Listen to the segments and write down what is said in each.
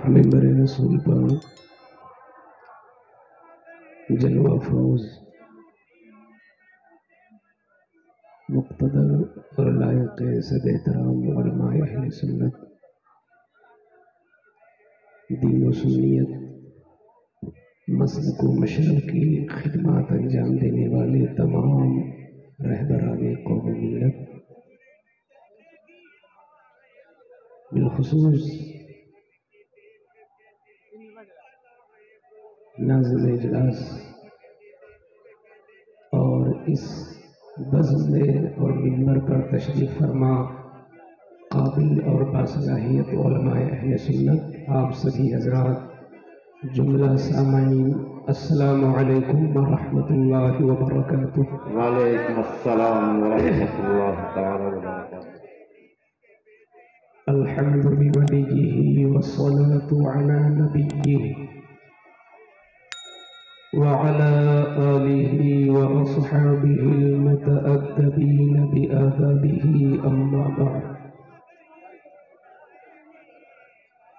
ممبر رسول پر جلوہ فروز مقتدر اور لائق سب احترام علماء اہل سنت دین و سنیت مسلک و مشرق کی خدمات انجام دینے والے تمام رہبران قوم و ملت، بالخصوص ناظم اجلاس اور اس بزم میں اور منبر پر تشریف فرما قابل اور باصلاحیت علماء اہل سنت، آپ سبھی حضرات جملہ سامعین، السلام علیکم ورحمۃ اللہ وبرکاتہ۔ وعلیکم السلام ورحمۃ اللہ تعالی وبرکاتہ۔ الحمد لوليه والصلاة على نبيه وعلى آله وأصحابه المتأدبين بآدابه، أما بعد،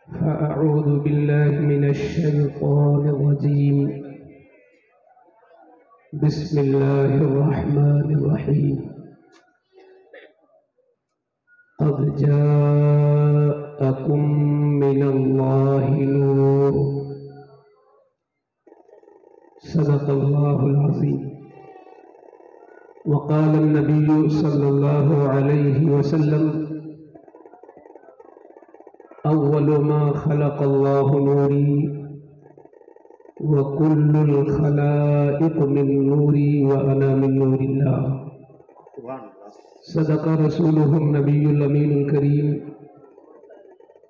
فأعوذ بالله من الشيطان الرجيم، بسم الله الرحمن الرحيم، قد جاءكم من الله نور، صدق الله العظيم۔ وقال النبي صلى الله عليه وسلم: أول ما خلق الله نوري، وكل الخلائق من نوري وأنا من نور الله، صدق رسوله النبي الأمين الكريم،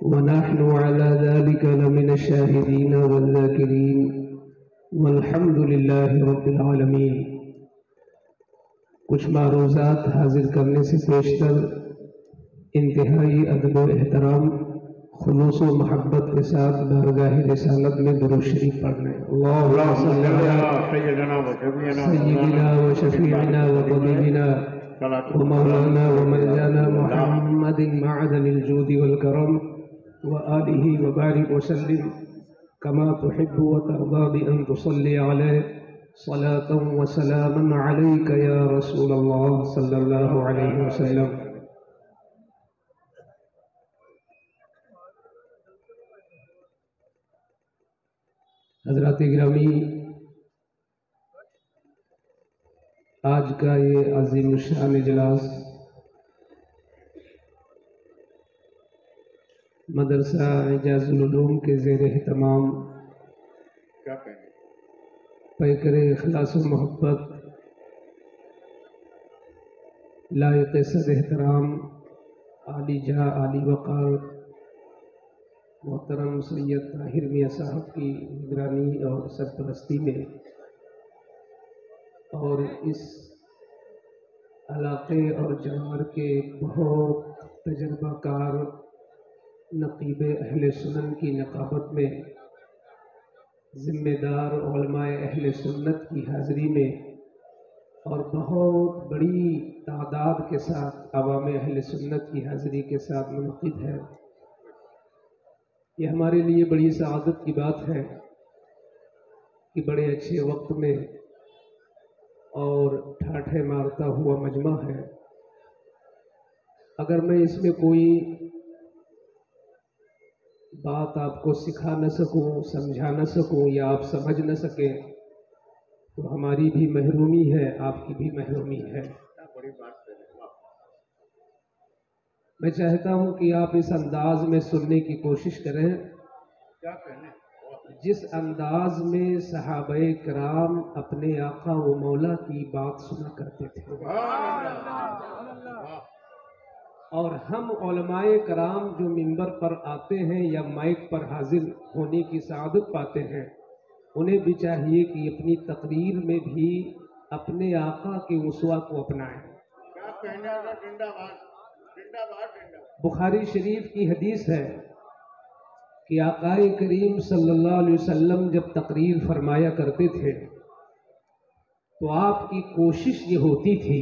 ونحن على ذلك لمن الشاهدين والذاكرين، والحمد للہ رب العالمین۔ کچھ معروضات حاضر کرنے سے پیشتر انتہائی ادب و احترام، خلوص و محبت کے ساتھ بارگاہ رسالت میں درود شریف پڑھنا ہے۔ اللہم صلی علی سیدنا و شفیعنا و طبیبنا و مولانا و مرجانا محمد معدن الجود والکرم و آلہ وبارک وسلم كما تحب وترضى بأن تصلي عليه صلاة وسلاما عليك يا رسول الله صلى الله عليه وسلم۔ حضرات گرامی، آج کا یہ عظیم الشان اجلاس مدرسہ اعجاز العلوم کے زیر اہتمام پیکر اخلاص و محبت، لائق صد احترام، عالی جاہ عالی وقار محترم سید طاہر میاں صاحب کی نگرانی اور سرپرستی میں، اور اس علاقے اور جوار کے بہت تجربہ کار نقیب اہل سنن کی نقابت میں، ذمہ دار علماء اہل سنت کی حاضری میں، اور بہت بڑی تعداد کے ساتھ عوام اہل سنت کی حاضری کے ساتھ منعقد ہے۔ یہ ہمارے لیے بڑی سعادت کی بات ہے کہ بڑے اچھے وقت میں اور ٹھاٹھے مارتا ہوا مجمع ہے۔ اگر میں اس میں کوئی بات آپ کو سکھا نہ سکوں، سمجھا نہ سکوں، یا آپ سمجھ نہ سکیں تو ہماری بھی محرومی ہے، آپ کی بھی محرومی ہے۔ میں چاہتا ہوں کہ آپ اس انداز میں سننے کی کوشش کریں جس انداز میں صحابہ کرام اپنے آقا و مولا کی بات سنا کرتے تھے، اور ہم علماء کرام جو منبر پر آتے ہیں یا مائک پر حاضر ہونے کی سعادت پاتے ہیں، انہیں بھی چاہیے کہ اپنی تقریر میں بھی اپنے آقا کے اسوہ کو اپنائیں۔ بخاری شریف کی حدیث ہے کہ آقا کریم صلی اللہ علیہ وسلم جب تقریر فرمایا کرتے تھے تو آپ کی کوشش یہ ہوتی تھی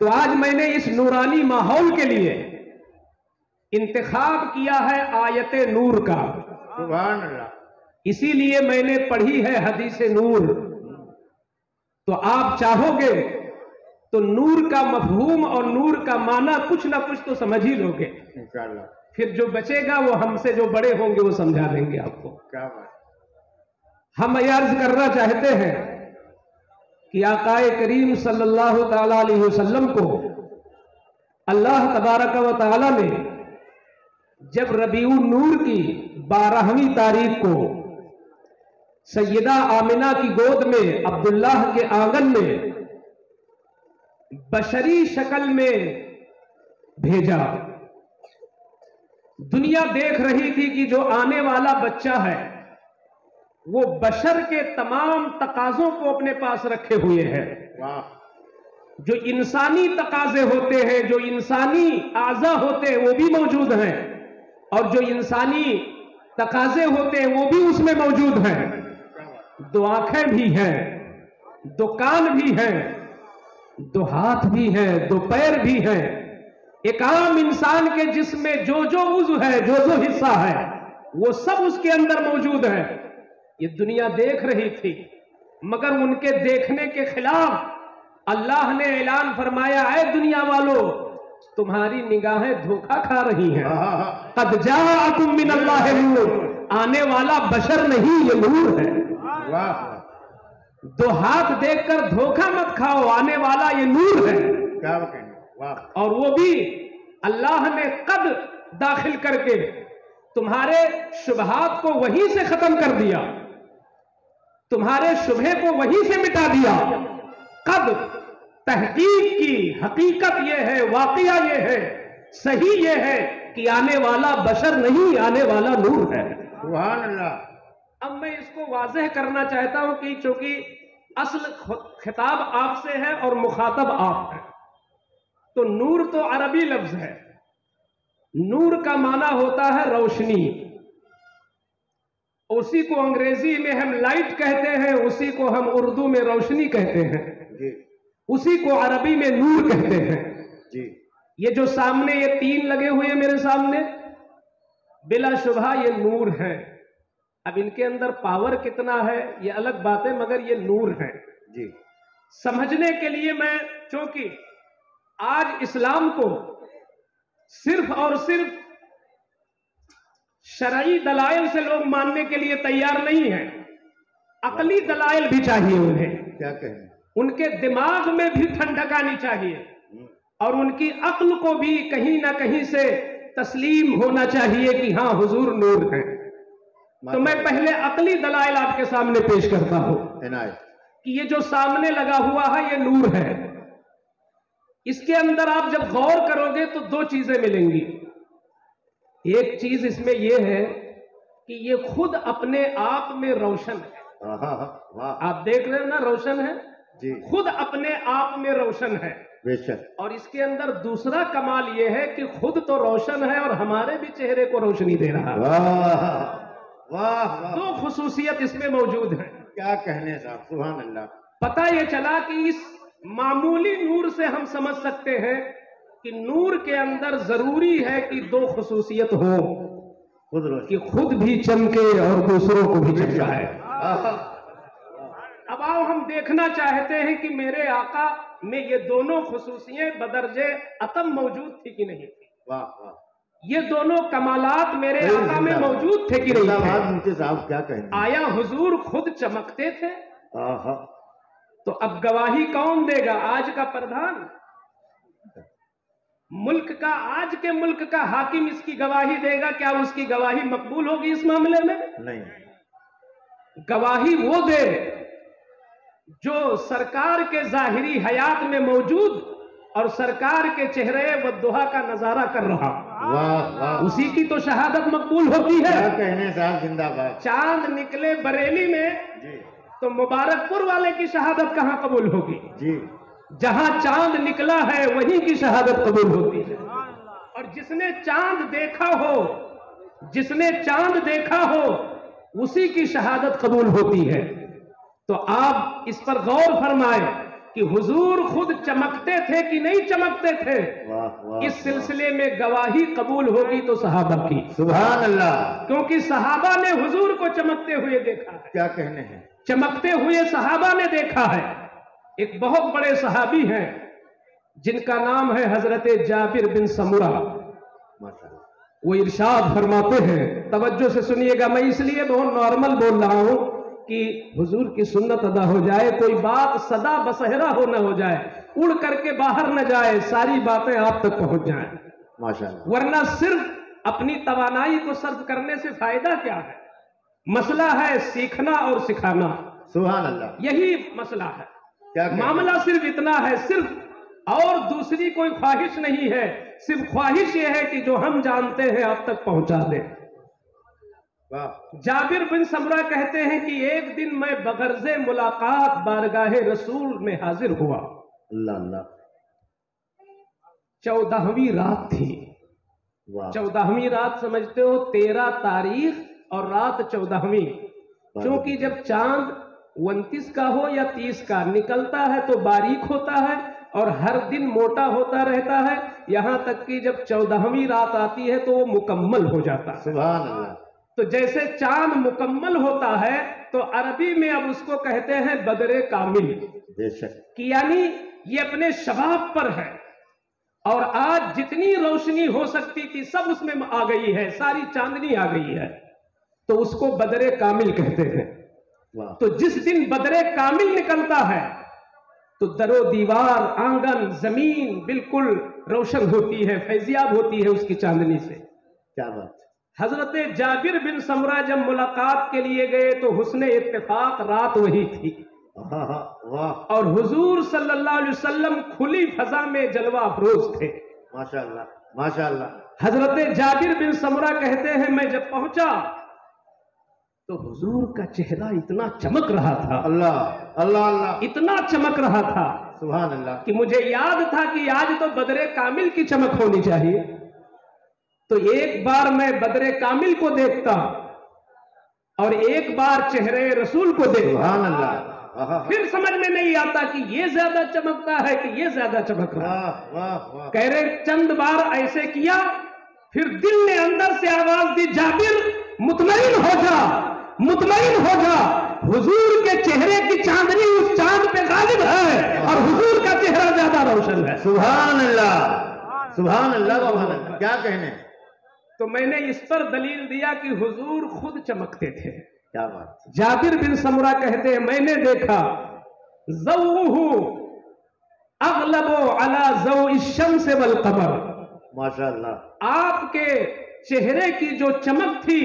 تو آج میں نے اس نورانی ماحول کے لیے انتخاب کیا ہے آیت نور کا. سبحان اللہ. اسی لیے میں نے پڑھی ہے حدیث نور. تو آپ چاہو گے تو نور کا مفہوم اور نور کا معنی کچھ نہ کچھ تو سمجھ ہی لو گے انشاءاللہ. پھر جو بچے گا وہ ہم سے جو بڑے ہوں گے وہ سمجھا دیں گے آپ کو. کیا بات. ہم یہ عرض کرنا چاہتے ہیں کہ آقا کریم صلی اللہ تعالی علیہ وسلم کو اللہ تبارک و تعالی نے جب ربیع النور کی 12ویں تاریخ کو سیدہ آمنہ کی گود میں عبداللہ کے آنگن میں بشری شکل میں بھیجا. دنیا دیکھ رہی تھی کہ جو آنے والا بچہ ہے وہ بشر کے تمام تقاضوں کو اپنے پاس رکھے ہوئے ہے. واہ. جو انسانی تقاضے ہوتے ہیں، جو انسانی اعضاء ہوتے ہیں وہ بھی موجود ہیں، اور جو انسانی تقاضے ہوتے ہیں وہ بھی اس میں موجود ہیں. 2 آنکھیں بھی ہیں، 2 کان بھی ہیں، 2 ہاتھ بھی ہیں، 2 پیر بھی ہیں. ایک عام انسان کے جسم میں جو عضو ہے، جو حصہ ہے وہ سب اس کے اندر موجود ہے. یہ دنیا دیکھ رہی تھی، مگر ان کے دیکھنے کے خلاف اللہ نے اعلان فرمایا، اے دنیا والو تمہاری نگاہیں دھوکہ کھا رہی ہیں. قد جاءکم من اللہ نور. آنے والا بشر نہیں، یہ نور ہے. واہ. 2 ہاتھ دیکھ کر دھوکہ مت کھاؤ، آنے والا یہ نور ہے. کیا کہنے. واہ. اور وہ بھی اللہ نے قد داخل کر کے تمہارے شبہات کو وہیں سے ختم کر دیا، تمہارے شبہے کو وہیں سے مٹا دیا. قد تحقیق کی حقیقت یہ ہے، واقعہ یہ ہے، صحیح یہ ہے کہ آنے والا بشر نہیں، آنے والا نور ہے. سبحان اللہ. اب میں اس کو واضح کرنا چاہتا ہوں کہ چونکہ اصل خطاب آپ سے ہے اور مخاطب آپ ہیں، تو نور تو عربی لفظ ہے. نور کا معنی ہوتا ہے روشنی. اسی کو انگریزی میں ہم لائٹ کہتے ہیں، اسی کو ہم اردو میں روشنی کہتے ہیں، جی. اسی کو عربی میں نور کہتے ہیں. جی. یہ جو سامنے یہ 3 لگے ہوئے میرے سامنے، بلا شبہ یہ نور ہے. اب ان کے اندر پاور کتنا ہے یہ الگ بات ہے، مگر یہ نور ہے. جی. سمجھنے کے لیے میں، چونکہ آج اسلام کو صرف اور صرف شرعی دلائل سے لوگ ماننے کے لیے تیار نہیں ہیں، عقلی دلائل بھی چاہیے انہیں. کیا کہنے. ان کے دماغ میں بھی ٹھنڈک آنی چاہیے، اور ان کی عقل کو بھی کہیں نہ کہیں سے تسلیم ہونا چاہیے کہ ہاں حضور نور ہے. تو میں پہلے عقلی دلائل آپ کے سامنے پیش کرتا ہوں عنایت. کہ یہ جو سامنے لگا ہوا ہے یہ نور ہے. اس کے اندر آپ جب غور کرو گے تو 2 چیزیں ملیں گی. ایک چیز اس میں یہ ہے کہ یہ خود اپنے آپ میں روشن ہے. واہ. آپ دیکھ رہے ہیں نا، روشن ہے. جی. خود اپنے آپ میں روشن ہے. بے شک. اور اس کے اندر دوسرا کمال یہ ہے کہ خود تو روشن ہے اور ہمارے بھی چہرے کو روشنی دے رہا ہے. واہ. واہ. 2 خصوصیت اس میں موجود ہیں. کیا کہنے صاحب. سبحان اللہ. پتہ یہ چلا کہ اس معمولی نور سے ہم سمجھ سکتے ہیں کہ نور کے اندر ضروری ہے کہ 2 خصوصیت ہو، خود روشن. کہ خود بھی چمکے اور دوسروں کو بھی چمکائے. اب آؤ ہم دیکھنا چاہتے ہیں کہ میرے آقا میں یہ دونوں خصوصیت بدرجے اتم موجود تھی کہ نہیں تھی. واہ. واہ. یہ دونوں کمالات میرے آقا میں موجود تھے کہ نہیں تھے. مفتی صاحب کیا کہیں. آیا حضور خود چمکتے تھے؟ آہا. تو اب گواہی کون دے گا؟ آج کا پردھان، ملک کا، آج کے ملک کا حاکم اس کی گواہی دے گا. کیا اس کی گواہی مقبول ہوگی اس معاملے میں؟ نہیں. گواہی وہ دے جو سرکار کے ظاہری حیات میں موجود اور سرکار کے چہرے والضحیٰ کا نظارہ کر رہا. واہ. واہ. اسی کی تو شہادت مقبول ہوتی ہے. کیا کہنے صاحب. زندہ باد. چاند نکلے بریلی میں جی. تو مبارک پور والے کی شہادت کہاں قبول ہوگی؟ جی. جہاں چاند نکلا ہے وہیں کی شہادت قبول ہوتی ہے. اور جس نے چاند دیکھا ہو، جس نے چاند دیکھا ہو اسی کی شہادت قبول ہوتی ہے. تو آپ اس پر غور فرمائیں کہ حضور خود چمکتے تھے کہ نہیں چمکتے تھے، واہ واہ اس سلسلے میں گواہی قبول ہوگی تو صحابہ کی، سبحان اللہ، کیونکہ صحابہ نے حضور کو چمکتے ہوئے دیکھا ہے، کیا کہنے ہیں، چمکتے ہوئے صحابہ نے دیکھا ہے۔ ایک بہت بڑے صحابی ہیں جن کا نام ہے حضرت جابر بن سمرہ، ماشاء اللہ، وہ ارشاد فرماتے ہیں، توجہ سے سنیے گا، میں اس لیے بہت نارمل بول رہا ہوں کہ حضور کی سنت ادا ہو جائے، کوئی بات صدا بصہرا ہو نہ ہو جائے، اڑ کر کے باہر نہ جائے، ساری باتیں آپ تک پہنچ جائیں، ماشاء اللہ، ورنہ صرف اپنی توانائی کو صرف کرنے سے فائدہ کیا ہے؟ مسئلہ ہے سیکھنا اور سکھانا، سبحان اللہ، یہی مسئلہ ہے، کیا کہنے ہیں؟ معاملہ صرف اتنا ہے، صرف اور دوسری کوئی خواہش نہیں ہے، صرف خواہش یہ ہے کہ جو ہم جانتے ہیں آپ تک پہنچا دیں۔ واہ، جابر بن سمرہ کہتے ہیں کہ ایک دن میں بغرض ملاقات بارگاہ رسول میں حاضر ہوا، اللہ اللہ، 14ویں رات تھی، واہ، 14ویں رات سمجھتے ہو، 13 تاریخ اور رات 14ویں، چونکہ جب چاند 29 کا ہو یا 30 کا نکلتا ہے تو باریک ہوتا ہے اور ہر دن موٹا ہوتا رہتا ہے، یہاں تک کہ جب 14ویں رات آتی ہے تو وہ مکمل ہو جاتا ہے۔ سبحان اللہ، تو جیسے چاند مکمل ہوتا ہے تو عربی میں اب اس کو کہتے ہیں بدر کامل، بے شک، کہ یعنی یہ اپنے شباب پر ہے اور آج جتنی روشنی ہو سکتی تھی سب اس میں آ گئی ہے، ساری چاندنی آ گئی ہے، تو اس کو بدر کامل کہتے ہیں۔ واہ، تو جس دن بدر کامل نکلتا ہے تو در و دیوار، آنگن، زمین بالکل روشن ہوتی ہے، فیضیاب ہوتی ہے اس کی چاندنی سے۔ کیا بات، حضرت جابر بن سمرہ جب ملاقات کے لیے گئے تو حسن اتفاق رات وہی تھی ہاں ہاں، واہ، اور حضور صلی اللہ علیہ وسلم کھلی فضا میں جلوہ افروز تھے۔ ماشاء اللہ، ماشاء اللہ، حضرت جابر بن سمرہ کہتے ہیں میں جب پہنچا تو حضور کا چہرہ اتنا چمک رہا تھا، اللہ اللہ اللہ، اتنا چمک رہا تھا سبحان اللہ، کہ مجھے یاد تھا کہ آج تو بدر کامل کی چمک ہونی چاہیے، تو ایک بار میں بدر کامل کو دیکھتا اور ایک بار چہرے رسول کو دیکھتا، سبحان اللہ، پھر سمجھ میں نہیں آتا کہ یہ زیادہ چمکتا ہے کہ یہ زیادہ چمک رہا ہے۔ واہ واہ واہ، کہہ رہے چند بار ایسے کیا، پھر دل نے اندر سے آواز دی جابر مطمئن ہو جا، مطمئن ہو جا، حضور کے چہرے کی چاندنی اس چاند پہ غالب ہے اور حضور کا چہرہ زیادہ روشن ہے۔ سبحان اللہ، سبحان اللہ، سبحان اللہ، کیا کہنے، تو میں نے اس پر دلیل دیا کہ حضور خود چمکتے تھے۔ کیا بات، جابر بن سمرہ کہتے ہیں میں نے دیکھا ضوءہ اغلب علی ضوء الشمس والقمر، ماشاء اللہ، آپ کے چہرے کی جو چمک تھی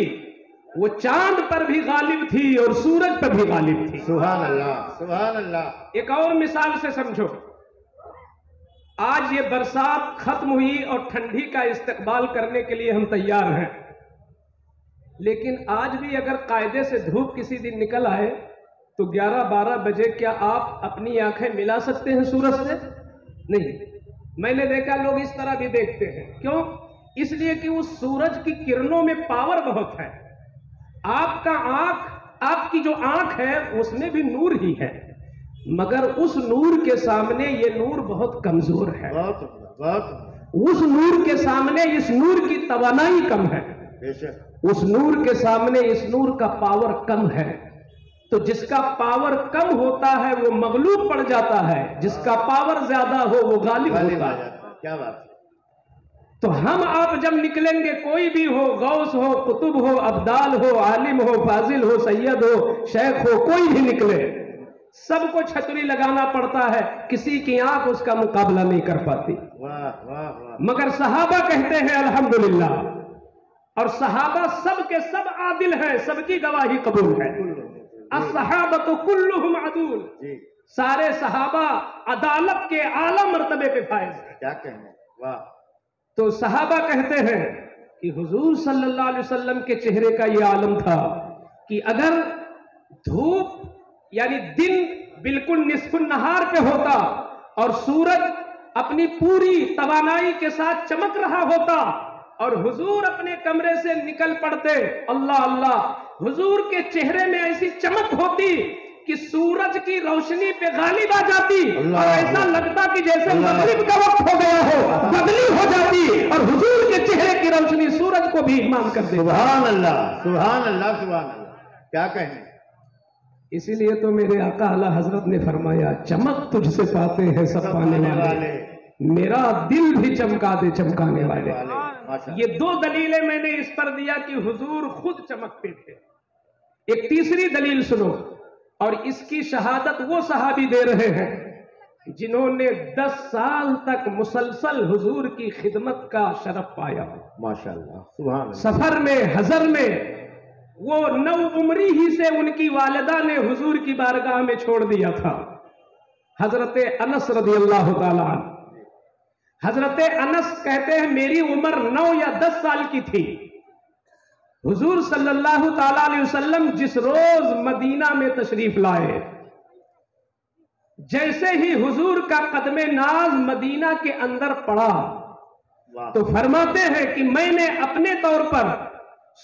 وہ چاند پر بھی غالب تھی اور سورج پر بھی غالب تھی۔ سبحان اللہ، سبحان اللہ، ایک اور مثال سے سمجھو، آج یہ برسات ختم ہوئی اور ٹھنڈی کا استقبال کرنے کے لیے ہم تیار ہیں، لیکن آج بھی اگر قاعدے سے دھوپ کسی دن نکل آئے تو 11-12 بجے کیا آپ اپنی آنکھیں ملا سکتے ہیں سورج سے؟ نہیں۔ میں نے دیکھا لوگ اس طرح بھی دیکھتے ہیں، کیوں؟ اس لیے کہ اس سورج کی کرنوں میں پاور بہت ہے، آپ کا آنکھ، آپ کی جو آنکھ ہے اس میں بھی نور ہی ہے، مگر اس نور کے سامنے یہ نور بہت کمزور ہے، بہت بہت، اس نور کے سامنے اس نور کی توانائی کم ہے، بے شک، اس نور کے سامنے اس نور کا پاور کم ہے، تو جس کا پاور کم ہوتا ہے وہ مغلوب پڑ جاتا ہے، جس کا پاور زیادہ ہو وہ غالب غالب ہوتا آ ہے۔ جاتا ہے، کیا بات ہے، تو ہم آپ جب نکلیں گے، کوئی بھی ہو، غوث ہو، قطب ہو، ابدال ہو، عالم ہو، فاضل ہو، سید ہو، شیخ ہو، کوئی بھی نکلے، سب کو چھتری لگانا پڑتا ہے، کسی کی آنکھ اس کا مقابلہ نہیں کر پاتی، واہ واہ واہ، مگر صحابہ کہتے ہیں الحمدللہ، اور صحابہ سب کے سب عادل ہیں، سب کی گواہی قبول ہے، الصحابۃ کلہم عدول، جی، سارے صحابہ عدالت کے اعلیٰ مرتبے پہ فائز ہیں۔ کیا کہنے، واہ، تو صحابہ کہتے ہیں کہ حضور صلی اللہ علیہ وسلم کے چہرے کا یہ عالم تھا کہ اگر دھوپ یعنی دن بالکل نصف النہار پہ ہوتا اور سورج اپنی پوری توانائی کے ساتھ چمک رہا ہوتا اور حضور اپنے کمرے سے نکل پڑتے، اللہ اللہ، حضور کے چہرے میں ایسی چمک ہوتی کہ سورج کی روشنی پہ غالب آ جاتی اور ایسا لگتا کہ جیسے مغرب کا وقت ہو گیا ہو، بدلی ہو جاتی اور حضور کے چہرے کی روشنی سورج کو بھی ایمان کر دیتی۔ سبحان اللہ، سبحان اللہ، سبحان اللہ، کیا کہیں۔ اسی لیے تو میرے آقا اعلیٰ حضرت نے فرمایا چمک تجھ سے پاتے ہیں سب پانے والے، میرا دل بھی چمکا دے چمکانے والے۔ یہ دو دلیلیں میں نے اس پر دیا کہ حضور خود چمکتے تھے۔ ایک تیسری دلیل سنو، اور اس کی شہادت وہ صحابی دے رہے ہیں جنہوں نے 10 سال تک مسلسل حضور کی خدمت کا شرف پایا۔ ماشاءاللہ، سبحان اللہ۔ سفر میں، حضر میں، وہ 9 عمری ہی سے ان کی والدہ نے حضور کی بارگاہ میں چھوڑ دیا تھا۔ حضرت انس رضی اللہ تعالیٰ عنہ، حضرت انس کہتے ہیں میری عمر 9 یا 10 سال کی تھی، حضور صلی اللہ تعالیٰ علیہ وسلم جس روز مدینہ میں تشریف لائے، جیسے ہی حضور کا قدم ناز مدینہ کے اندر پڑا تو فرماتے ہیں کہ میں نے اپنے طور پر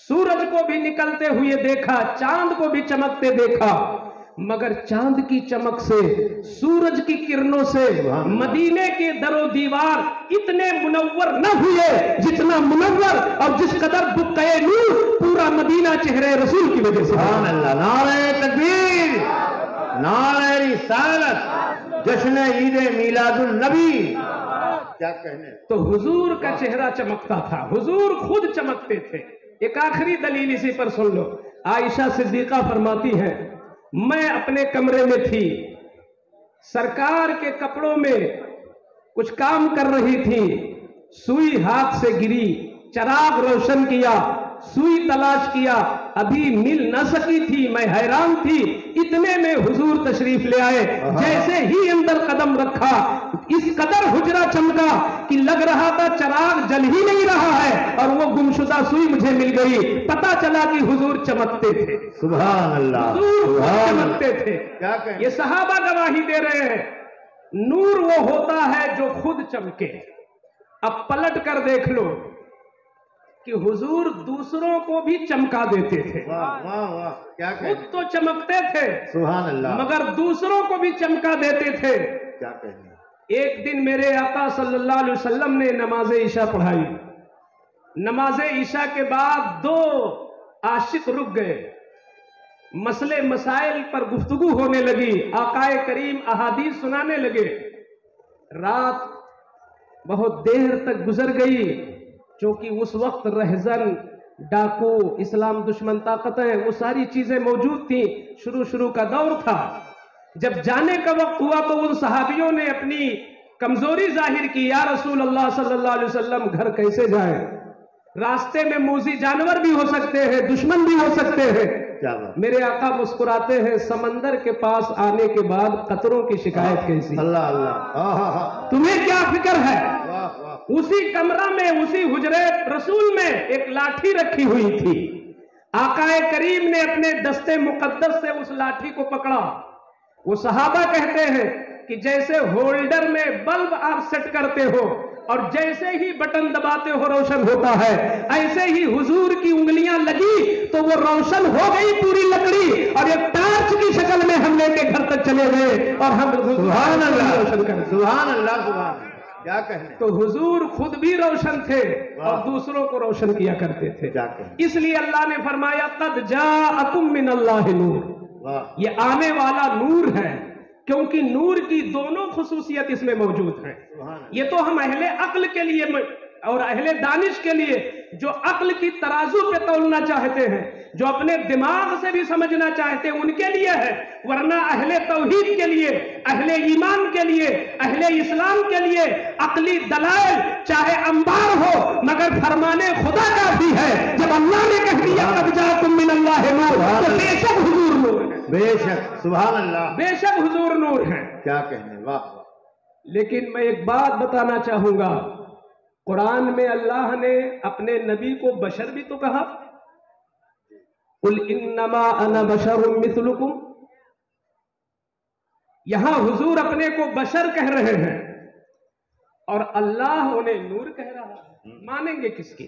سورج کو بھی نکلتے ہوئے دیکھا، چاند کو بھی چمکتے دیکھا، مگر چاند کی چمک سے، سورج کی کرنوں سے مدینے کے در و دیوار اتنے منور نہ ہوئے جتنا منور اور جس قدر بقعہ نور پورا مدینہ چہرے رسول کی وجہ سے۔ سبحان اللہ، نعرہ تکبیر، نعرہ رسالت، جشن عید میلاد النبی، کیا کہنے۔ تو حضور کا چہرہ چمکتا تھا، حضور خود چمکتے تھے۔ ایک آخری دلیل اسی پر سن لو، عائشہ صدیقہ فرماتی ہے میں اپنے کمرے میں تھی، سرکار کے کپڑوں میں کچھ کام کر رہی تھی، سوئی ہاتھ سے گری، چراغ روشن کیا، سوئی تلاش کیا، ابھی مل نہ سکی تھی، میں حیران تھی، اتنے میں حضور تشریف لے آئے، جیسے ہی اندر قدم رکھا اس قدر حجرہ چمکا کہ لگ رہا تھا چراغ جل ہی نہیں رہا ہے، اور وہ گمشدہ سوئی مجھے مل گئی، پتا چلا کہ حضور چمکتے تھے۔ سبحان اللہ، حضور چمکتے تھے۔ کیا کہیں۔ یہ صحابہ گواہی دے رہے ہیں، نور وہ ہوتا ہے جو خود چمکے۔ اب پلٹ کر دیکھ لو کہ حضور دوسروں کو بھی چمکا دیتے تھے، واہ واہ واہ، کیا کہیں۔ خود تو چمکتے تھے سبحان اللہ، مگر دوسروں کو بھی چمکا دیتے تھے۔ کیا کہیں۔ ایک دن میرے آقا صلی اللہ علیہ وسلم نے نماز عشاء پڑھائی، نماز عشاء کے بعد 2 عاشق رک گئے، مسئلے مسائل پر گفتگو ہونے لگی، آقا کریم احادیث سنانے لگے، رات بہت دیر تک گزر گئی، چونکہ اس وقت رہزن، ڈاکو، اسلام دشمن طاقتیں، وہ ساری چیزیں موجود تھیں، شروع کا دور تھا۔ جب جانے کا وقت ہوا تو ان صحابیوں نے اپنی کمزوری ظاہر کی، یا رسول اللہ صلی اللہ علیہ وسلم گھر کیسے جائیں، راستے میں موذی جانور بھی ہو سکتے ہیں، دشمن بھی ہو سکتے ہیں۔ میرے آقا مسکراتے ہیں، سمندر کے پاس آنے کے بعد قطروں کی شکایت کیسی؟ اللہ اللہ، تمہیں کیا فکر ہے؟ اسی کمرہ میں، اسی حجرے رسول میں ایک لاٹھی رکھی ہوئی تھی، آقا کریم نے اپنے دستے مقدس سے اس لاٹھی کو پکڑا۔ وہ صحابہ کہتے ہیں کہ جیسے ہولڈر میں بلب آپ سیٹ کرتے ہو اور جیسے ہی بٹن دباتے ہو روشن ہوتا ہے، ایسے ہی حضور کی انگلیاں لگی تو وہ روشن ہو گئی پوری لکڑی، اور ایک ٹارچ کی شکل میں ہم لے کے گھر تک چلے گئے اور ہم سبحان اللہ روشن کر، سبحان اللہ، سبحان، کیا کہنے۔ تو حضور خود بھی روشن تھے اور دوسروں کو روشن کیا کرتے تھے۔ اس لیے اللہ نے فرمایا قد جاءکم من اللہ نور، یہ آنے والا نور ہے، کیونکہ نور کی دونوں خصوصیت اس میں موجود ہیں۔ یہ تو ہم اہل عقل کے لیے اور اہل دانش کے لیے جو عقل کی ترازو پہ تولنا چاہتے ہیں، جو اپنے دماغ سے بھی سمجھنا چاہتے ہیں، ان کے لیے ہے، ورنہ اہل توحید کے لیے، اہل ایمان کے لیے، اہل اسلام کے لیے عقلی دلائل چاہے انبار ہو مگر فرمانے خدا کافی ہے۔ جب اللہ نے کہہ دیا قد جاءکم من اللہ نور، تو بے شک حضور نور ہے، بے شک، سبحان اللہ، بے شک حضور نور ہے۔ کیا کہنے، واہ۔ لیکن میں ایک بات بتانا چاہوں گا، قرآن میں اللہ نے اپنے نبی کو بشر بھی تو کہا، قل انما انا بشر مثلکم، یہاں حضور اپنے کو بشر کہہ رہے ہیں اور اللہ انہیں نور کہہ رہا ہے، مانیں گے کس کی؟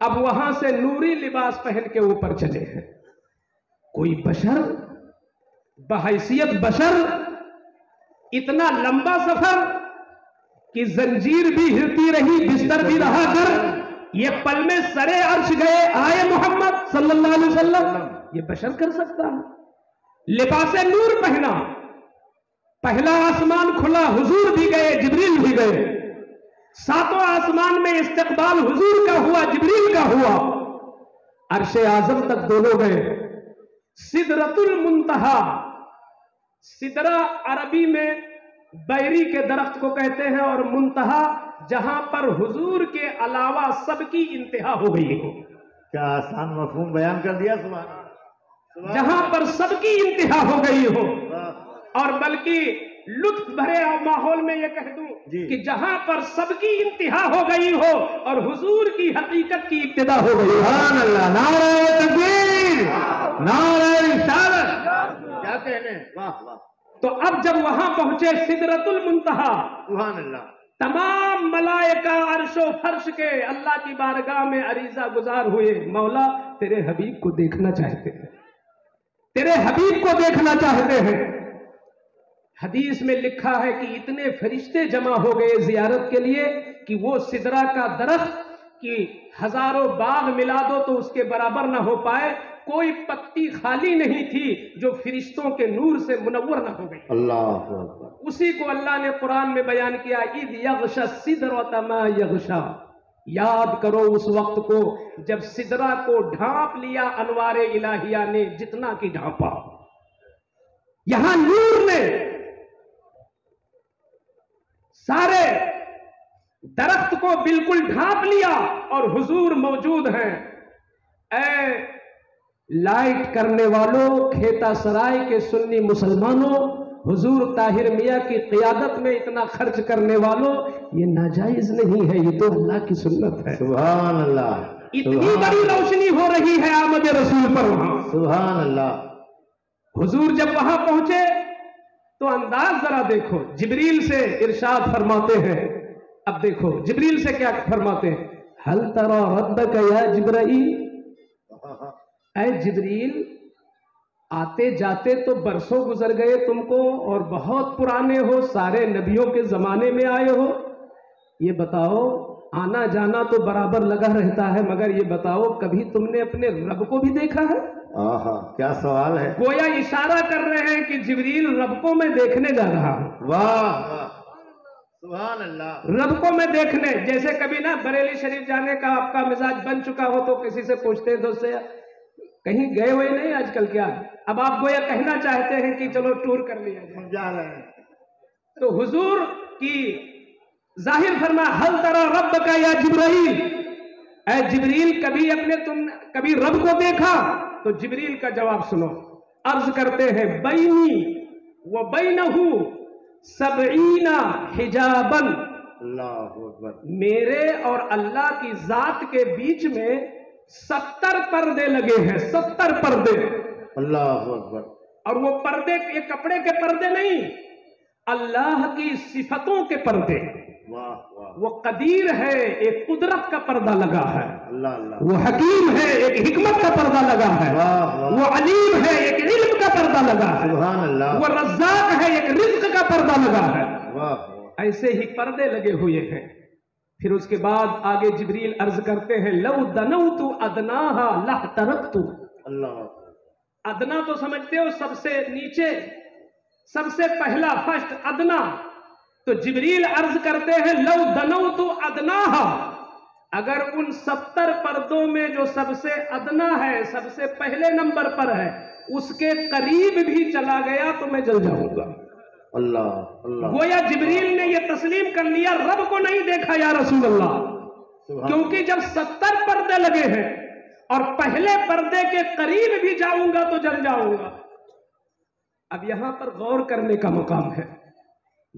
اب وہاں سے نوری لباس پہن کے اوپر چلے ہیں. کوئی بشر بحیثیت بشر اتنا لمبا سفر کہ زنجیر بھی ہلتی رہی، بستر بھی رہا کر، یہ پل میں سرے عرش گئے آئے محمد صلی اللہ علیہ وسلم. یہ بشر کر سکتا ہے؟ لباس نور پہنا، پہلا آسمان کھلا، حضور بھی گئے، جبریل بھی گئے. ساتوں آسمان میں استقبال حضور کا ہوا، جبریل کا ہوا. عرش اعظم تک دونوں گئے. سدرۃ المنتہا، سدرہ عربی میں بیری کے درخت کو کہتے ہیں، اور منتہا جہاں پر حضور کے علاوہ سب کی انتہا ہو گئی ہو. کیا آسان مفہوم بیان کر دیا. سبحان اللہ. جہاں پر سب کی انتہا ہو گئی ہو. واہ. اور بلکہ لطف بھرے ماحول میں یہ کہہ دوں کہ جہاں پر سب کی انتہا ہو گئی ہو اور حضور کی حقیقت کی ابتدا ہو گئی. سبحان اللہ. نعرہ تکبیر، نعرہ رسالت. کیا کہنے. واہ واہ. تو اب جب وہاں پہنچے سدرۃ المنتہا، سبحان اللہ. تمام ملائکہ عرش و فرش کے اللہ کی بارگاہ میں عریضہ گزار ہوئے، مولا تیرے حبیب کو دیکھنا چاہتے ہیں، تیرے حبیب کو دیکھنا چاہتے ہیں. حدیث میں لکھا ہے کہ اتنے فرشتے جمع ہو گئے زیارت کے لیے کہ وہ سدرہ کا درخت کی ہزاروں باغ ملا دو تو اس کے برابر نہ ہو پائے. کوئی پتی خالی نہیں تھی جو فرشتوں کے نور سے منور نہ ہو گئی. اللہ اکبر. اسی کو اللہ نے قرآن میں بیان کیا، اذ یغشی السدرۃ ما یغشی. یاد کرو اس وقت کو جب سدرہ کو ڈھانپ لیا انوار الہیہ نے جتنا کی ڈھانپا. یہاں نور نے سارے درخت کو بالکل ڈھانپ لیا اور حضور موجود ہیں. اے لائٹ کرنے والوں، کھیتا سرائے کے سنی مسلمانوں، حضور طاہر میاں کی قیادت میں اتنا خرچ کرنے والوں، یہ ناجائز نہیں ہے، یہ تو اللہ کی سنت ہے. سبحان اللہ. اتنی بڑی روشنی ہو رہی ہے آمد رسول پر وہاں. سبحان اللہ. حضور جب وہاں پہنچے تو انداز ذرا دیکھو. جبریل سے ارشاد فرماتے ہیں، اب دیکھو جبریل سے کیا فرماتے ہیں، ہل تری ربک یا جبرائیل. اے جبریل، آتے جاتے تو برسوں گزر گئے تم کو اور بہت پرانے ہو، سارے نبیوں کے زمانے میں آئے ہو. یہ بتاؤ، آنا جانا تو برابر لگا رہتا ہے، مگر یہ بتاؤ کبھی تم نے اپنے رب کو بھی دیکھا ہے؟ کیا سوال ہے. گویا اشارہ کر رہے ہیں کہ جبریل رب کو میں دیکھنے جا رہا ہوں. واہ واہ. سبحان اللہ. رب کو میں دیکھنے، جیسے کبھی نا بریلی شریف جانے کا آپ کا مزاج بن چکا ہو تو کسی سے پوچھتے ہیں دوست سے کہیں گئے ہوئے نہیں آج کل کیا. اب آپ گویا کہنا چاہتے ہیں کہ چلو ٹور کر لیا جائے. جا رہے ہیں. تو حضور کی ظاہر فرما ہل تری ربک یا جبرائیل. اے جبریل، کبھی رب کو دیکھا؟ تو جبریل کا جواب سنو. عرض کرتے ہیں بینی و بینہ 70 حجابا. اللہ اکبر. میرے اور اللہ کی ذات کے بیچ میں 70 پردے لگے ہیں، 70 پردے. اللہ اکبر. اور وہ پردے یہ کپڑے کے پردے نہیں، اللہ کی صفتوں کے پردے. واہ واہ. وہ قدیر ہے، ایک قدرت کا پردہ لگا ہے. اللہ اللہ. وہ حکیم ہے، ایک حکمت کا پردہ لگا ہے. واہ واہ. وہ علیم ہے، ایک علم کا پردہ لگا ہے. سبحان اللہ. وہ رزاق ہے، ایک رزق کا پردہ لگا ہے. واہ واہ. ایسے ہی پردے لگے ہوئے ہیں. پھر اس کے بعد آگے جبریل عرض کرتے ہیں لو دنوت ادناہا لاحترقت. اللہ. ادنا تو سمجھتے ہو سب سے نیچے، سب سے پہلا فرسٹ ادنا. تو جبریل عرض کرتے ہیں لو دنوت ادناہا، اگر ان 70 پردوں میں جو سب سے ادنا ہے، سب سے پہلے نمبر پر ہے، اس کے قریب بھی چلا گیا تو میں جل جاؤں گا. اللہ اللہ. گویا جبریل نے یہ تسلیم کر لیا رب کو نہیں دیکھا یا رسول اللہ، کیونکہ جب 70 پردے لگے ہیں اور پہلے پردے کے قریب بھی جاؤں گا تو جل جاؤں گا. اب یہاں پر غور کرنے کا مقام ہے.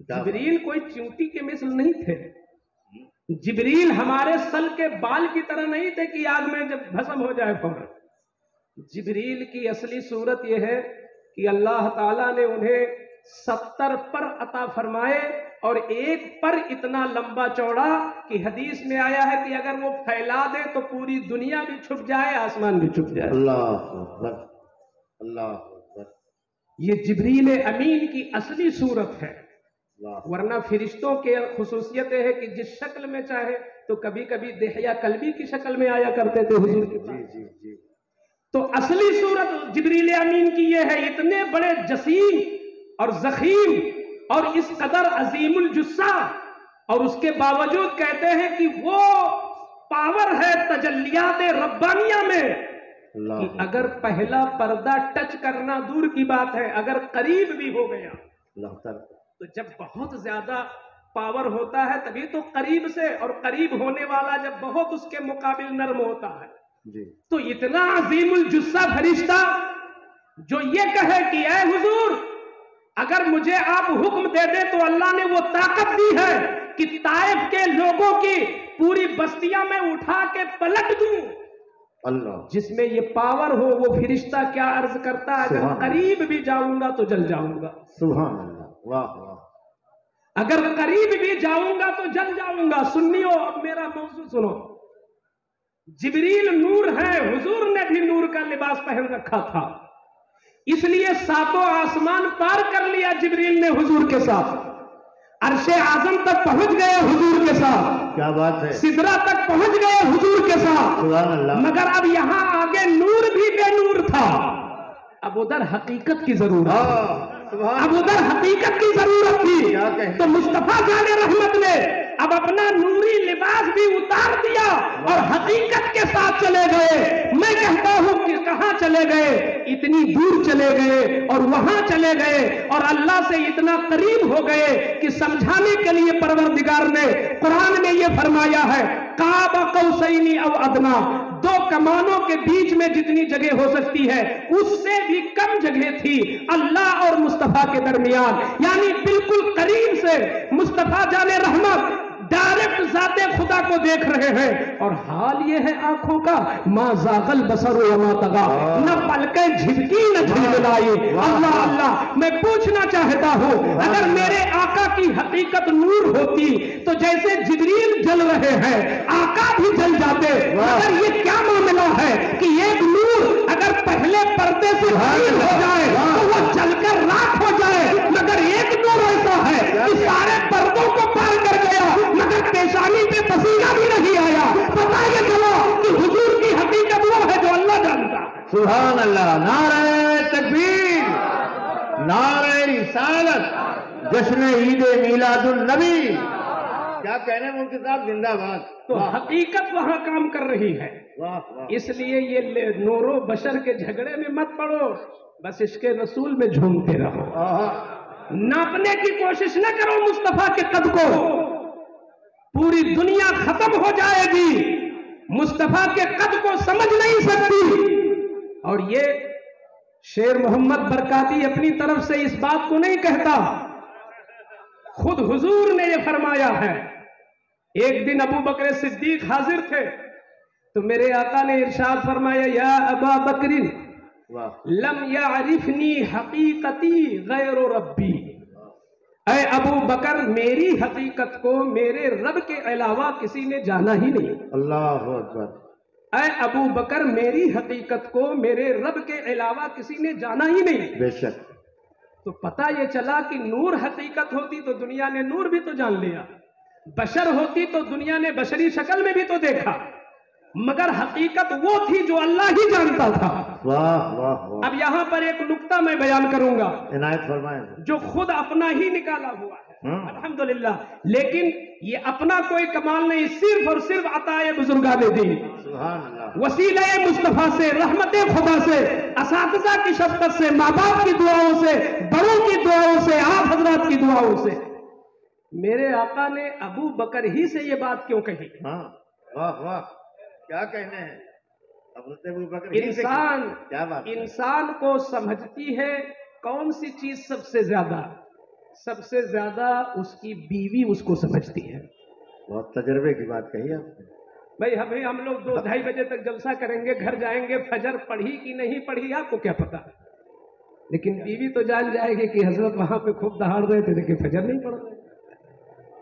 جبریل کوئی چیونٹی کے مثل نہیں تھے. جبریل ہمارے سل کے بال کی طرح نہیں تھے کہ آگ میں جب بھسم ہو جائے فوراً. جبریل کی اصلی صورت یہ ہے کہ اللہ تعالیٰ نے انہیں 70 پر عطا فرمائے اور ایک پر اتنا لمبا چوڑا کہ حدیث میں آیا ہے کہ اگر وہ پھیلا دے تو پوری دنیا بھی چھپ جائے، آسمان بھی چھپ جائے۔ اللہ اکبر، اللہ اکبر، یہ جبریل امین کی اصلی صورت ہے، اللہ، ورنہ فرشتوں کے خصوصیت ہے کہ جس شکل میں چاہے تو کبھی کبھی دحیہ کلبی کی شکل میں آیا کرتے تھے حضور کے پاس۔ جی جی، تو اصلی صورت جبریل امین کی یہ ہے، اتنے بڑے جسیم اور ضخیم اور اس قدر عظیم الجثہ، اور اس کے باوجود کہتے ہیں کہ وہ پاور ہے تجلیات ربانیہ میں کہ اللہ اگر پہلا پردہ ٹچ کرنا دور کی بات ہے، اگر قریب بھی ہو گیا اللہ تعالیٰ، تو جب بہت زیادہ پاور ہوتا ہے تبھی تو قریب سے، اور قریب ہونے والا جب بہت اس کے مقابل نرم ہوتا ہے، جی تو اتنا عظیم الجثہ فرشتہ جو یہ کہے کہ اے حضور اگر مجھے آپ حکم دے دیں تو اللہ نے وہ طاقت دی ہے کہ طائف کے لوگوں کی پوری بستیاں میں اٹھا کے پلٹ دوں، اللہ، جس میں یہ پاور ہو، وہ فرشتہ کیا عرض کرتا ہے، اگر سبحان اللہ، قریب بھی جاؤں گا تو جل جاؤں گا، سبحان اللہ، واہ واہ، اگر قریب بھی جاؤں گا تو جل جاؤں گا۔ سنیو، اب میرا موضوع سنو۔ جبریل نور ہے، حضور نے بھی نور کا لباس پہن رکھا تھا، اس لیے ساتوں آسمان پار کر لیا جبریل نے حضور کے ساتھ، عرش اعظم تک پہنچ گئے حضور کے ساتھ، کیا بات ہے، سدرہ تک پہنچ گئے حضور کے ساتھ، سبحان اللہ، مگر اب یہاں آگے نور بھی بے نور تھا، اب ادھر حقیقت کی ضرورت، سبحان اب ادھر حقیقت کی ضرورت تھی، کیا کہیں؟ تو مصطفیٰ جان رحمت نے اب اپنا نوری لباس بھی اتار دیا اور حقیقت کے ساتھ چلے گئے۔ میں کہتا ہوں کہ کہاں چلے گئے؟ اتنی دور چلے گئے اور وہاں چلے گئے اور اللہ سے اتنا قریب ہو گئے کہ سمجھانے کے لیے پروردگار نے قرآن میں یہ فرمایا ہے قاب قوسین او ادنا، دو کمانوں کے بیچ میں جتنی جگہ ہو سکتی ہے اس سے بھی کم جگہ تھی اللہ اور مصطفیٰ کے درمیان، یعنی بالکل قریب سے مصطفیٰ جان رحمت ڈائریکٹ ذات خدا کو دیکھ رہے ہیں، اور حال یہ ہے آنکھوں کا ما زاغ البصر وما طغى، نہ پلکیں جھپکی نہ جھلملائی۔ اللہ اللہ، میں پوچھنا چاہتا ہوں اگر میرے آقا کی حقیقت نور ہوتی تو جیسے جبریل جل رہے ہیں آقا بھی جل جاتے، مگر یہ کیا معاملہ ہے کہ ایک نور اگر پہلے پردے سے غائب ہو جائے تو وہ جل کر راکھ ہو جائے، مگر ایک نور ایسا ہے کہ سارے پردوں کو پار کر گیا مگر پیشانی پہ پسینہ بھی نہیں آیا۔ پتہ یہ چلا کہ حضور کی حقیقت وہ ہے جو اللہ جانتا ہے۔ سبحان اللہ، نعرہ تکبیر، نعرہ رسالت، جشن عید میلاد النبی، کیا کہنے ملک صاحب، زندہ باد، تو حقیقت وہاں کام کر رہی ہے، واہ واہ، اس لیے یہ نور و بشر کے جھگڑے میں مت پڑو، بس عشق رسول میں جھومتے رہو، ناپنے کی کوشش نہ کرو مصطفیٰ کے قد کو، پوری دنیا ختم ہو جائے گی مصطفیٰ کے قد کو سمجھ نہیں سکتی۔ اور یہ شیر محمد برکاتی اپنی طرف سے اس بات کو نہیں کہتا، خود حضور نے یہ فرمایا ہے۔ ایک دن ابو بکر صدیق حاضر تھے تو میرے آقا نے ارشاد فرمایا یا ابا بکر لم یعرفنی حقیقتی غیر ربی، اے ابو بکر میری حقیقت کو میرے رب کے علاوہ کسی نے جانا ہی نہیں، اللہ اکبر، اے ابو بکر میری حقیقت کو میرے رب کے علاوہ کسی نے جانا ہی نہیں۔ بے شک، تو پتہ یہ چلا کہ نور حقیقت ہوتی تو دنیا نے نور بھی تو جان لیا، بشر ہوتی تو دنیا نے بشری شکل میں بھی تو دیکھا، مگر حقیقت وہ تھی جو اللہ ہی جانتا تھا۔ واہ واہ واہ، اب یہاں پر ایک نکتہ میں بیان کروں گا عنایت فرمائیں، جو خود اپنا ہی نکالا ہوا ہے، الحمدللہ، لیکن یہ اپنا کوئی کمال نہیں، صرف اور صرف عطائے بزرگان دین، سبحان اللہ، وسیلہ مصطفیٰ سے، رحمت خدا سے، اساتذہ کی شفقت سے، ماں باپ کی دعاؤں سے، بڑوں کی دعاؤں سے، آپ حضرات کی دعاؤں سے، میرے آقا نے ابو بکر ہی سے یہ بات کیوں کہی؟ ہاں، واہ واہ، کیا کہنے ہیں حضرت ابو بکر ہی سے، انسان کیا بات ہے؟ انسان کو سمجھتی ہے کون سی چیز سب سے زیادہ؟ سب سے زیادہ اس کی بیوی اس کو سمجھتی ہے۔ بہت تجربے کی بات کہی آپ نے، بھئی ہم لوگ 2-2:30 بجے تک جلسہ کریں گے، گھر جائیں گے، فجر پڑھی کہ نہیں پڑھی آپ کو کیا پتا، لیکن بیوی تو جان جائے گی کہ حضرت وہاں پہ خوب دہاڑ رہے تھے لیکن فجر نہیں پڑھ رہے۔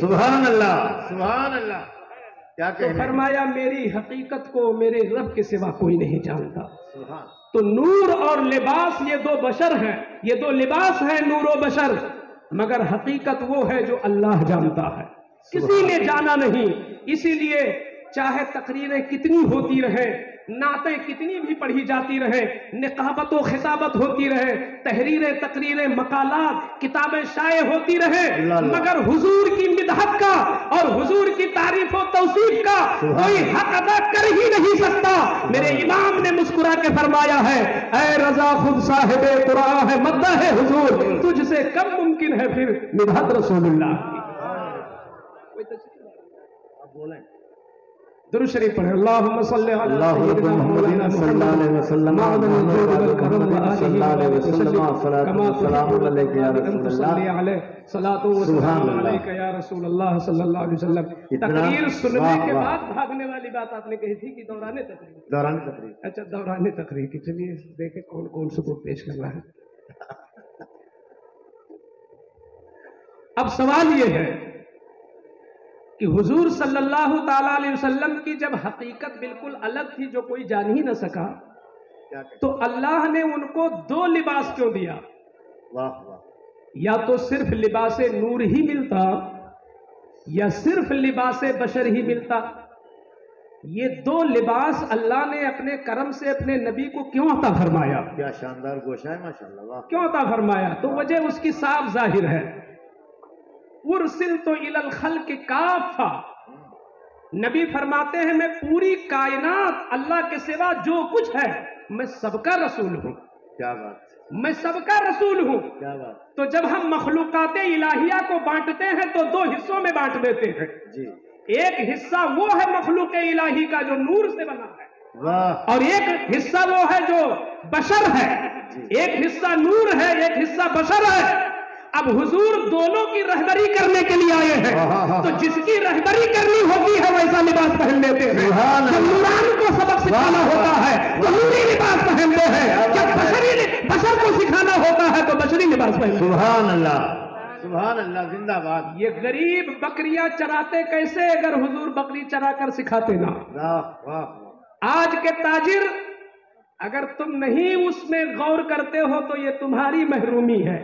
سبحان اللہ سبحان اللہ. کیا تو کہنا ہے؟ فرمایا میری حقیقت کو میرے رب کے سوا کوئی نہیں جانتا. سبحان. تو نور اور لباس یہ دو بشر ہیں، یہ دو لباس ہیں، نور و بشر، مگر حقیقت وہ ہے جو اللہ جانتا ہے، کسی نے جانا نہیں. اسی لیے چاہے تقریریں کتنی ہوتی رہیں، نعتیں کتنی بھی پڑھی جاتی رہیں، نقابت و خطابت ہوتی رہے، تحریریں تقریریں مقالات کتابیں شائع ہوتی رہیں، مگر حضور کی مدحت کا اور حضور کی تعریف و توصیف کا کوئی حق ادا کر ہی نہیں سکتا. میرے امام نے مسکرا کے فرمایا ہے، اے رضا خود صاحب قرآن ہے، مدح ہے حضور، تجھ سے کم ممکن ہے پھر مدحت رسول اللہ کی. بولیں. درود شریف پڑھیں. اللہم صلی علی اللہم محمد صلی اللہ علیہ وسلم محمد صلی اللہ علیہ وسلم صلاۃ و سلام علیک یا رسول اللہ. صلاۃ و سلام علیک یا رسول اللہ صلی اللہ علیہ وسلم. تقریر سننے کے بعد بھاگنے والی بات آپ نے کہی تھی کہ دوران تقریر. اچھا دوران تقریر کی. چلیے دیکھیں کون کون سبوت پیش کر رہا ہے. اب سوال یہ ہے کہ حضور صلی اللہ تعالی علیہ وسلم کی جب حقیقت بالکل الگ تھی جو کوئی جان ہی نہ سکا، تو اللہ نے ان کو دو لباس کیوں دیا؟ یا تو صرف لباس نور ہی ملتا یا صرف لباس بشر ہی ملتا. یہ دو لباس اللہ نے اپنے کرم سے اپنے نبی کو کیوں عطا فرمایا؟ کیا شاندار گوشہ ہے ماشاءاللہ. کیوں عطا فرمایا؟ تو وجہ اس کی صاف ظاہر ہے. ارسلت الی الخلق کافہ. نبی فرماتے ہیں میں پوری کائنات اللہ کے سوا جو کچھ ہے میں سب کا رسول ہوں. کیا بات. میں سب کا رسول ہوں. کیا بات. تو جب ہم مخلوقات الہیہ کو بانٹتے ہیں تو دو حصوں میں بانٹ دیتے ہیں. جی. ایک حصہ وہ ہے مخلوق الہی کا جو نور سے بنا ہے، واہ. اور ایک حصہ وہ ہے جو بشر ہے. ایک حصہ نور ہے، ایک حصہ بشر ہے. اب حضور دونوں کی رہبری کرنے کے لیے آئے ہیں، تو جس کی رہبری کرنی ہوتی ہے ویسا لباس پہن لیتے ہیں. جب نوران کو سبق سکھانا ہوتا ہے تو نوری لباس پہنتے ہیں، جب بشر کو سکھانا ہوتا ہے تو بشری لباس پہنتے ہیں. سبحان اللہ سبحان اللہ. زندہ باد. یہ غریب بکریاں چراتے کیسے اگر حضور بکری چرا کر سکھاتے نا. واہ واہ. آج کے تاجر اگر تم نہیں اس میں غور کرتے ہو تو یہ تمہاری محرومی ہے.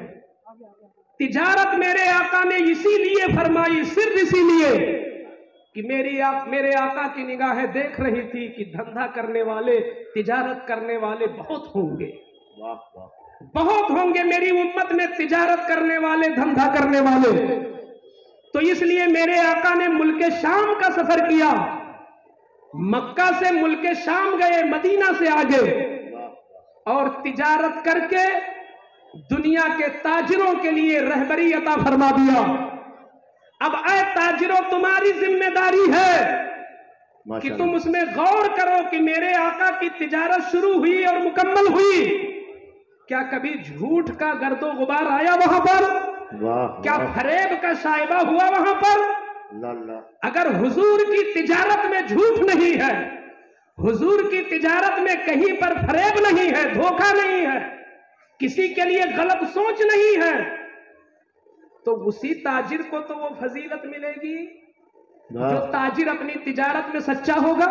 تجارت میرے آقا نے اسی لیے فرمائی، صرف اسی لیے کہ میرے آقا کی نگاہیں دیکھ رہی تھی کہ دھندا کرنے والے، تجارت کرنے والے بہت ہوں گے. واہ واہ. بہت ہوں گے میری امت میں تجارت کرنے والے، دھندا کرنے والے. تو اس لیے میرے آقا نے ملک شام کا سفر کیا. مکہ سے ملک شام گئے، مدینہ سے آگے، اور تجارت کر کے دنیا کے تاجروں کے لیے رہبری عطا فرما دیا. اب اے تاجروں تمہاری ذمہ داری ہے کہ تم اس میں غور کرو کہ میرے آقا کی تجارت شروع ہوئی اور مکمل ہوئی. کیا کبھی جھوٹ کا گرد و غبار آیا وہاں پر؟ کیا فریب کا شائبہ ہوا وہاں پر؟ اگر حضور کی تجارت میں جھوٹ نہیں ہے، حضور کی تجارت میں کہیں پر فریب نہیں ہے، دھوکہ نہیں ہے، کسی کے لیے غلط سوچ نہیں ہے، تو اسی تاجر کو تو وہ فضیلت ملے گی جو تاجر اپنی تجارت میں سچا ہوگا.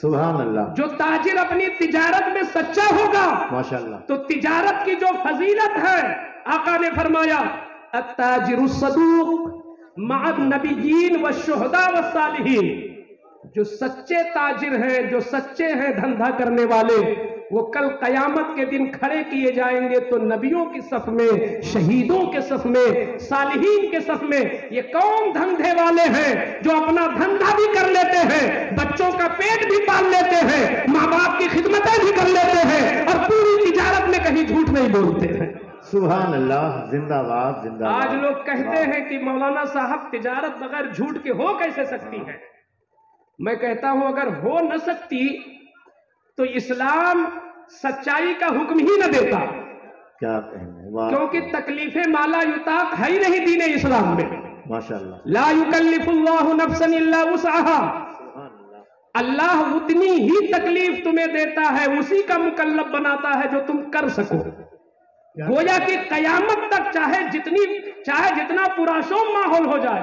سبحان اللہ. جو تاجر اپنی تجارت میں سچا ہوگا ماشاءاللہ. تو تجارت کی جو فضیلت ہے آقا نے فرمایا التاجر الصدوق مع النبیین والشہداء والصالحین. جو سچے تاجر ہیں، جو سچے ہیں دھندا کرنے والے، وہ کل قیامت کے دن کھڑے کیے جائیں گے تو نبیوں کی صف میں، شہیدوں کے صف میں، صالحین کے صف میں. یہ کون دھندے والے ہیں جو اپنا دھندا بھی کر لیتے ہیں، بچوں کا پیٹ بھی پال لیتے ہیں، ماں باپ کی خدمتیں بھی کر لیتے ہیں، اور پوری تجارت میں کہیں جھوٹ نہیں بولتے ہیں. سبحان اللہ. زندہ باد زندہ باد. آج لوگ کہتے ہیں کہ مولانا صاحب تجارت بغیر جھوٹ کے ہو کیسے سکتی ہے؟ میں کہتا ہوں اگر ہو نہ سکتی تو اسلام سچائی کا حکم ہی نہ دیتا. کیا کہنے. کیونکہ تکلیف مالا یطاق ہے ہی نہیں دین اسلام میں. ماشاءاللہ. لا یکلف اللہ نفسا الا وسعها. اللہ اتنی ہی تکلیف تمہیں دیتا ہے، اسی کا مکلف بناتا ہے جو تم کر سکو. گویا کہ قیامت تک چاہے جتنا پراشوم ماحول ہو جائے،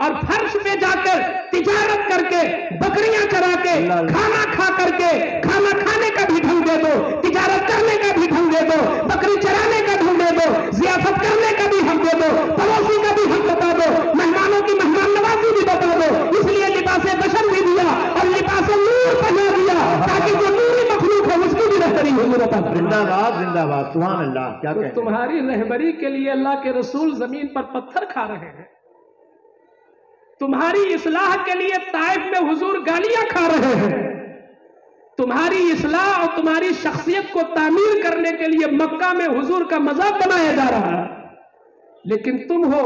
اور فرش پہ جا کر تجارت کر کے بکریاں چرا کے کھانا کھا کر کے کھانا کھانے کا بھی ڈھنگ دے دو، تجارت کرنے کا بھی ڈھنگ دے دو، بکری چرانے کا ڈھنگ دے دو، ضیافت کرنے کا بھی ہم دے دو، پڑوسی کا بھی ہم بتا دو، مہمانوں کی مہمان نوازی بھی بتا دو، اس لیے لباس بشر بھی دیا اور لباس نور پہنا دیا تاکہ جو نوری مخلوق ہے اس کی بھی رہبری حضور عطا فرمائے۔ زندہ باد زندہ باد، سبحان اللہ۔ کیا تو کہتے ہیں؟ تمہاری رہبری کے لیے اللہ کے رسول زمین پر پتھر کھا رہے ہیں، تمہاری اصلاح کے لیے طائف میں حضور گالیاں کھا رہے ہیں، تمہاری اصلاح اور تمہاری شخصیت کو تعمیر کرنے کے لیے مکہ میں حضور کا مذاق بنایا جا رہا ہے، لیکن تم ہو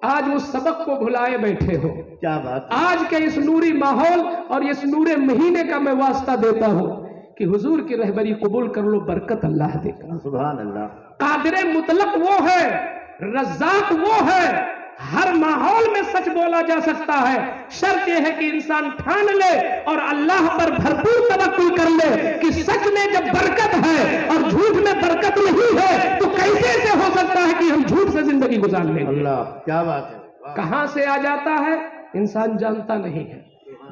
آج اس سبق کو بھلائے بیٹھے ہو۔ کیا بات! آج کے اس نوری ماحول اور اس نورے مہینے کا میں واسطہ دیتا ہوں کہ حضور کی رہبری قبول کر لو، برکت اللہ دے گا۔ سبحان اللہ۔ قادر مطلق وہ ہے، رزاق وہ ہے، ہر ماحول میں سچ بولا جا سکتا ہے، شرط یہ ہے کہ انسان ٹھان لے اور اللہ پر بھرپور توکل کر لے کہ سچ میں جب برکت ہے اور جھوٹ میں برکت نہیں ہے تو کیسے سے ہو سکتا ہے کہ ہم جھوٹ سے زندگی گزار لیں۔ اللہ کیا بات ہے! کہاں سے آ جاتا ہے انسان جانتا نہیں ہے،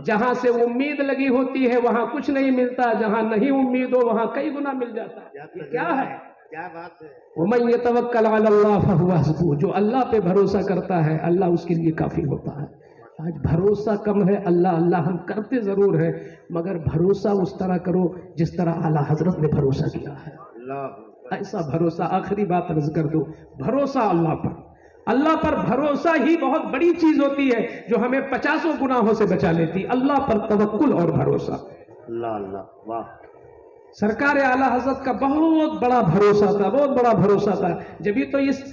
جہاں سے امید لگی ہوتی ہے وہاں کچھ نہیں ملتا، جہاں نہیں امید ہو وہاں کئی گنا مل جاتا ہے۔ یہ کیا ہے؟ کیا بات ہے! وَمَن يَتَوَكَّلْ عَلَى اللَّهِ فَهُوَ حَسْبُهُ، جو اللہ پہ بھروسہ کرتا ہے اللہ اس کے لیے کافی ہوتا ہے۔ آج بھروسہ کم ہے، اللہ اللہ ہم کرتے ضرور ہیں مگر بھروسہ اس طرح کرو جس طرح اعلیٰ حضرت نے بھروسہ کیا ہے، اللہ ایسا بھروسہ۔ آخری بات عرض کر دو، بھروسہ اللہ پر، اللہ پر بھروسہ ہی بہت بڑی چیز ہوتی ہے جو ہمیں 50 گناہوں سے بچا لیتی۔ اللہ پر توکل اور بھروسہ۔ اللہ اللہ، واہ! سرکار اعلیٰ حضرت کا بہت بڑا بھروسہ تھا، بہت بڑا بھروسہ تھا۔ جبھی تو اس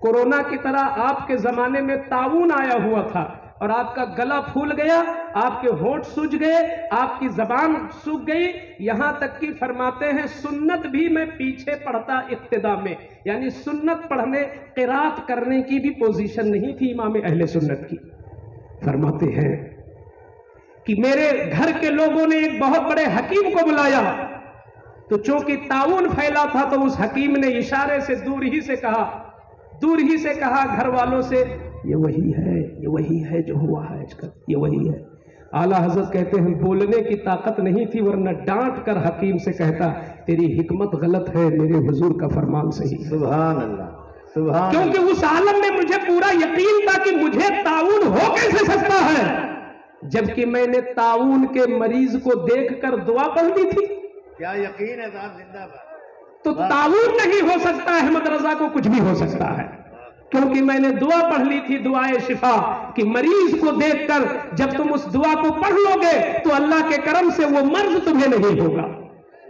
کورونا کی طرح آپ کے زمانے میں طاعون آیا ہوا تھا اور آپ کا گلا پھول گیا، آپ کے ہونٹ سوج گئے، آپ کی زبان سوکھ گئی، یہاں تک کہ فرماتے ہیں سنت بھی میں پیچھے پڑھتا ابتدا میں، یعنی سنت پڑھنے قرات کرنے کی بھی پوزیشن نہیں تھی امام اہل سنت کی۔ فرماتے ہیں کہ میرے گھر کے لوگوں نے ایک بہت بڑے حکیم کو بلایا تو چونکہ طاعون پھیلا تھا تو اس حکیم نے اشارے سے دور ہی سے کہا گھر والوں سے یہ وہی ہے جو ہوا ہے آج کل، یہ وہی ہے۔ اعلیٰ حضرت کہتے ہیں بولنے کی طاقت نہیں تھی ورنہ ڈانٹ کر حکیم سے کہتا تیری حکمت غلط ہے، میرے حضور کا فرمان صحیح ہے۔ سبحان اللہ، سبحان اللہ۔ کیونکہ اس عالم میں مجھے پورا یقین تھا کہ مجھے طاعون ہو کیسے سکتا ہے، جبکہ میں نے طاعون کے مریض کو دیکھ کر دعا پڑھ لی تھی۔ کیا یقین ہے صاحب، زندہ باد۔ تو طاعون نہیں ہو سکتا، احمد رضا کو کچھ بھی ہو سکتا ہے، کیونکہ میں نے دعا پڑھ لی تھی، دعائے شفا، کہ مریض کو دیکھ کر جب تم اس دعا کو پڑھ لو گے تو اللہ کے کرم سے وہ مرض تمہیں نہیں ہوگا۔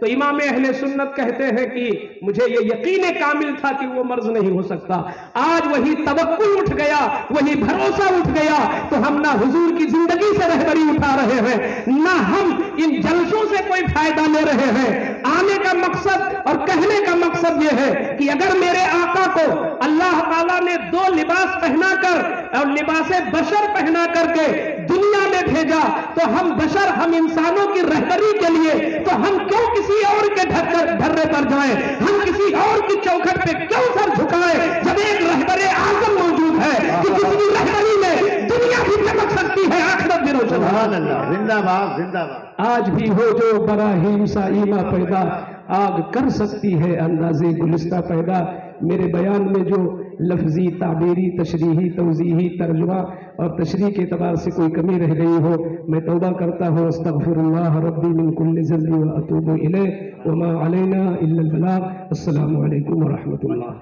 تو امام اہل سنت کہتے ہیں کہ مجھے یہ یقین کامل تھا کہ وہ مرض نہیں ہو سکتا۔ آج وہی توکل اٹھ گیا، وہی بھروسہ اٹھ گیا، تو ہم نہ حضور کی زندگی سے رہبری اٹھا رہے ہیں، نہ ہم ان جلسوں سے کوئی فائدہ لے رہے ہیں۔ آنے کا مقصد اور کہنے کا مقصد یہ ہے کہ اگر میرے آقا کو اللہ تعالیٰ نے 2 لباس پہنا کر اور لباس بشر پہنا کر کے دنیا میں بھیجا تو ہم بشر، ہم انسانوں کی رہبری کے لیے تو ہم کیوں کسی اور کے ڈھرے پر جائیں، ہم کسی اور کی چوکھٹ پہ کیوں سر جھکائیں جب ایک رہبر اعظم موجود ہے کہ جس کی رہبری میں دنیا بھی چمک سکتی ہے، آخرت بھی روشن۔ سبحان اللہ، زندہ باد، زندہ باد۔ آج بھی ہو جو براہیم سا ایما پیدا، آگ کر سکتی ہے اندازے گلستہ پیدا۔ میرے بیان میں جو لفظی، تعبیری، تشریحی، توضیحی، ترجمہ اور تشریح کے اعتبار سے کوئی کمی رہ گئی ہو میں توبہ کرتا ہوں۔ استغفر اللہ ربی من کل ذنب واتوب الیہ وما علینا الا البلاغ۔ السلام علیکم ورحمۃ اللہ۔